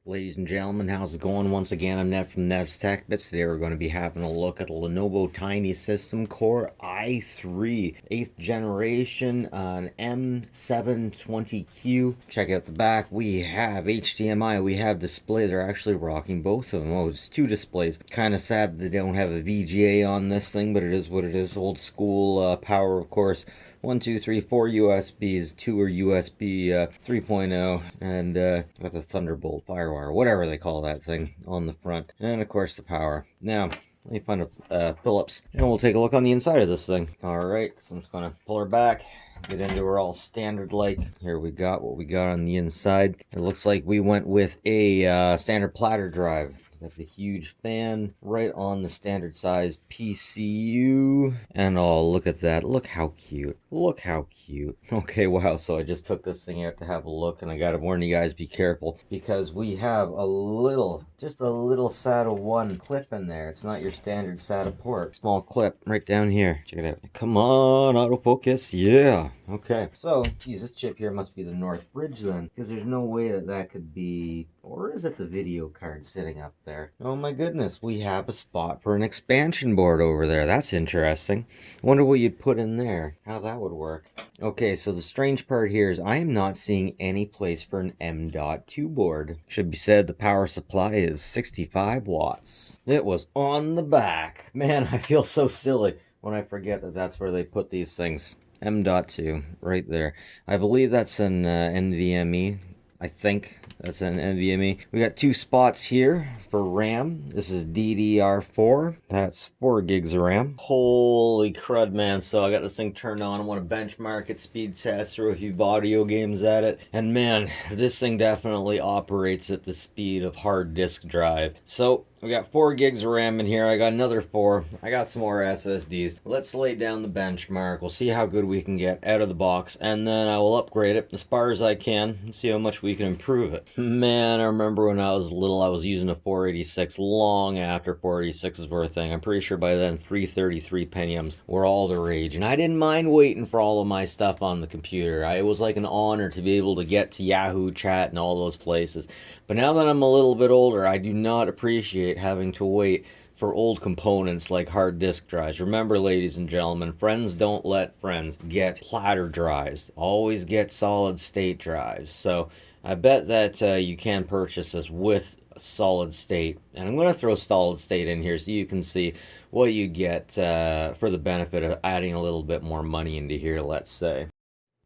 Ladies and gentlemen, how's it going? Once again, I'm Ned from Nev's Tech Bits. Today we're going to be having a look at a Lenovo Tiny System Core i3 8th generation, an M720q. Check out the back. We have HDMI, we have display. They're actually rocking both of them. Oh, it's two displays. Kind of sad they don't have a VGA on this thing, but it is what it is. Old school power, of course. 1, 2, 3, 4 USBs, 2 are USB 3.0, and got the Thunderbolt Firewire, whatever they call that thing, on the front. And of course the power. Now, let me find a Phillips, and we'll take a look on the inside of this thing. Alright, so I'm just going to pull her back, get into her all standard like. Here we got what we got on the inside. It looks like we went with a standard platter drive. Got the huge fan right on the standard size PCU. And oh, look at that. Look how cute. Look how cute. Okay, wow. So I just took this thing out to have a look, and I gotta warn you guys, be careful, because we have a little, just a little SATA 1 clip in there. It's not your standard SATA port. Small clip right down here. Check it out. Come on, autofocus. Yeah. Okay. So, geez, this chip here must be the North Bridge then, because there's no way that that could be, or is it the video card sitting up there? Oh my goodness, we have a spot for an expansion board over there. That's interesting. Wonder what you'd put in there, how that would work. Okay, so the strange part here is I am not seeing any place for an M.2 board. Should be said the power supply is 65 watts. It was on the back. Man, I feel so silly when I forget that that's where they put these things. M.2 right there. I believe that's an NVMe. I think that's an NVMe. We got two spots here for RAM. This is DDR4. That's 4 gigs of RAM. Holy crud, man. So I got this thing turned on. I want to benchmark it, speed test, throw a few audio games at it. And man, this thing definitely operates at the speed of hard disk drive. So we got 4 gigs of RAM in here. I got another 4. I got some more SSDs. Let's lay down the benchmark. We'll see how good we can get out of the box, and then I will upgrade it as far as I can and see how much we can improve it. Man, I remember when I was little, I was using a 486 long after 486s were a thing. I'm pretty sure by then 333 Pentiums were all the rage, and I didn't mind waiting for all of my stuff on the computer. It was like an honor to be able to get to Yahoo Chat and all those places. But now that I'm a little bit older, I do not appreciate having to wait for old components like hard disk drives. Remember, ladies and gentlemen, friends don't let friends get platter drives. Always get solid state drives. So I bet that you can purchase this with solid state. And I'm going to throw solid state in here so you can see what you get for the benefit of adding a little bit more money into here, let's say.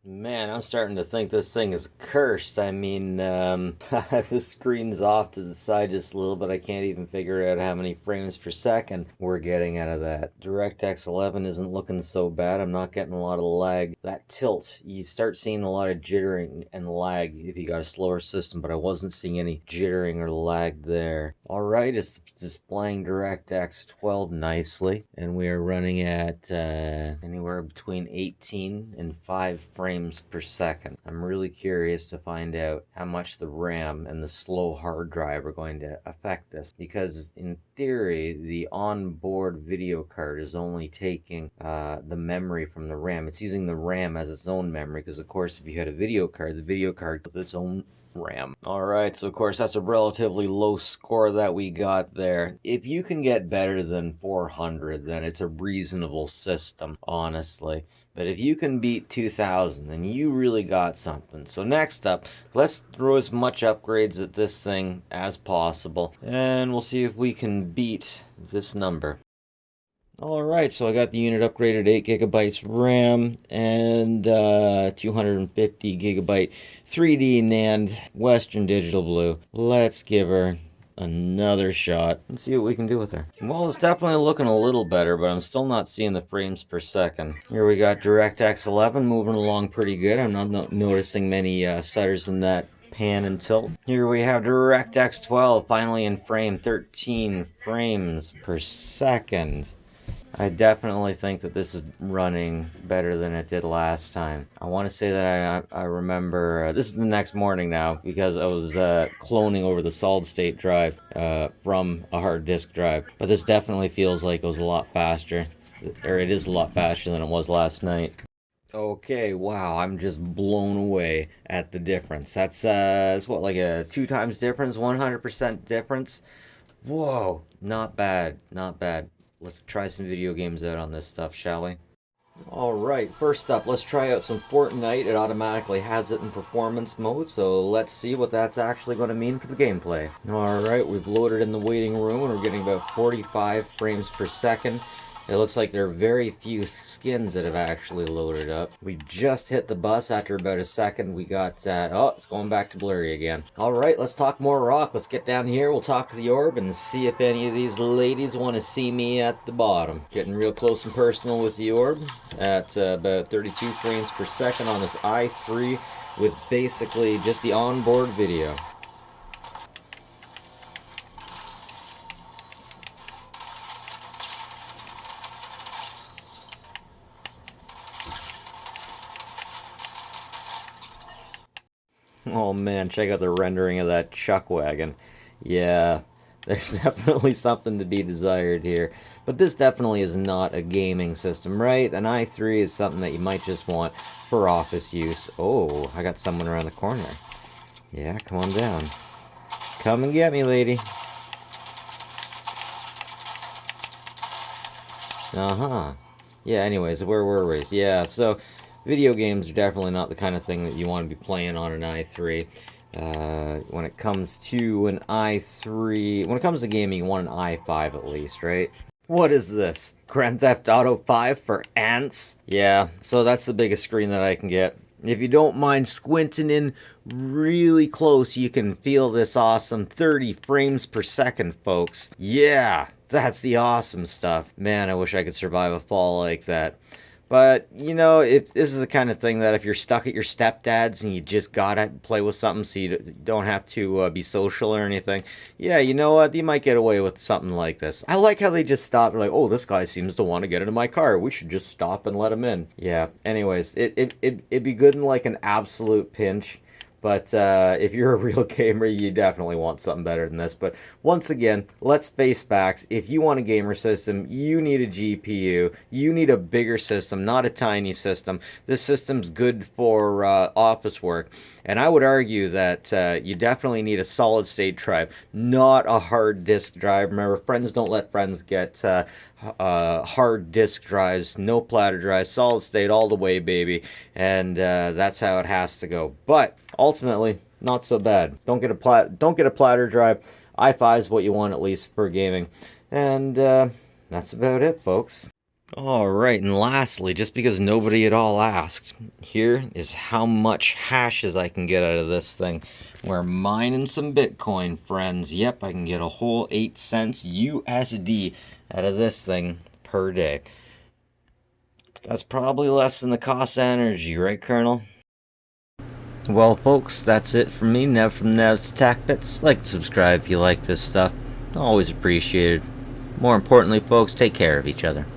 Man, I'm starting to think this thing is cursed. I mean, this screen's off to the side just a little bit. I can't even figure out how many frames per second we're getting out of that. DirectX 11 isn't looking so bad. I'm not getting a lot of lag. That tilt, you start seeing a lot of jittering and lag if you got a slower system, but I wasn't seeing any jittering or lag there. Alright, it's displaying DirectX 12 nicely, and we are running at anywhere between 18 and 5 frames per second. I'm really curious to find out how much the RAM and the slow hard drive are going to affect this, because in theory the onboard video card is only taking the memory from the RAM. It's using the RAM as its own memory, because of course if you had a video card, the video card with its own RAM. Alright, so of course that's a relatively low score that we got there. If you can get better than 400, then it's a reasonable system, honestly. But if you can beat 2000, then you really got something. So next up, let's throw as much upgrades at this thing as possible, and we'll see if we can beat this number. Alright, so I got the unit upgraded, 8 gigabytes RAM and 250 gigabyte 3D NAND Western Digital Blue. Let's give her another shot and see what we can do with her. Well, it's definitely looking a little better, but I'm still not seeing the frames per second. Here we got DirectX 11 moving along pretty good. I'm not noticing many stutters in that pan and tilt. Here we have DirectX 12 finally in frame, 13 frames per second. I definitely think that this is running better than it did last time. I want to say that I remember, this is the next morning now, because I was cloning over the solid state drive from a hard disk drive. But this definitely feels like it was a lot faster, or it is a lot faster than it was last night. Okay, wow, I'm just blown away at the difference. That's what, like a 2 times difference, 100% difference? Whoa, not bad, not bad. Let's try some video games out on this stuff, shall we? Alright, first up, let's try out some Fortnite. It automatically has it in performance mode, so let's see what that's actually going to mean for the gameplay. Alright, we've loaded in the waiting room and we're getting about 45 frames per second. It looks like there are very few skins that have actually loaded up. We just hit the bus after about a second. We got, oh, it's going back to blurry again. Alright, let's talk more rock. Let's get down here. We'll talk to the orb and see if any of these ladies want to see me at the bottom. Getting real close and personal with the orb at about 32 frames per second on this i3 with basically just the onboard video. Oh man, check out the rendering of that chuck wagon. Yeah, there's definitely something to be desired here. But this definitely is not a gaming system, right? An i3 is something that you might just want for office use. Oh, I got someone around the corner. Yeah, come on down. Come and get me, lady. Uh-huh. Yeah, anyways, where were we? Yeah, so video games are definitely not the kind of thing that you want to be playing on an i3. When it comes to an i3, when it comes to gaming, you want an i5 at least, right? What is this? Grand Theft Auto 5 for ants? Yeah, so that's the biggest screen that I can get. If you don't mind squinting in really close, you can feel this awesome 30 frames per second, folks. Yeah, that's the awesome stuff. Man, I wish I could survive a fall like that. But, you know, if this is the kind of thing that if you're stuck at your stepdad's and you just gotta play with something so you don't have to be social or anything, yeah, you know what, you might get away with something like this. I like how they just stop. They're like, oh, this guy seems to want to get into my car. We should just stop and let him in. Yeah, anyways, it'd be good in like an absolute pinch. But if you're a real gamer, you definitely want something better than this. But once again, let's face facts. If you want a gamer system, you need a GPU. You need a bigger system, not a tiny system. This system's good for office work. And I would argue that you definitely need a solid state drive, not a hard disk drive. Remember, friends don't let friends get hard disk drives, no platter drives, solid state all the way, baby. And that's how it has to go. But ultimately, not so bad. Don't get a platter drive. i5 is what you want at least for gaming. And that's about it, folks. Alright, and lastly, just because nobody at all asked, here is how much hashes I can get out of this thing. We're mining some Bitcoin, friends. Yep, I can get a whole 8 cents USD out of this thing per day. That's probably less than the cost of energy, right, Colonel? Well, folks, that's it from me, Nev from Nev's Tech Bits. Like and subscribe if you like this stuff. Always appreciated. More importantly, folks, take care of each other.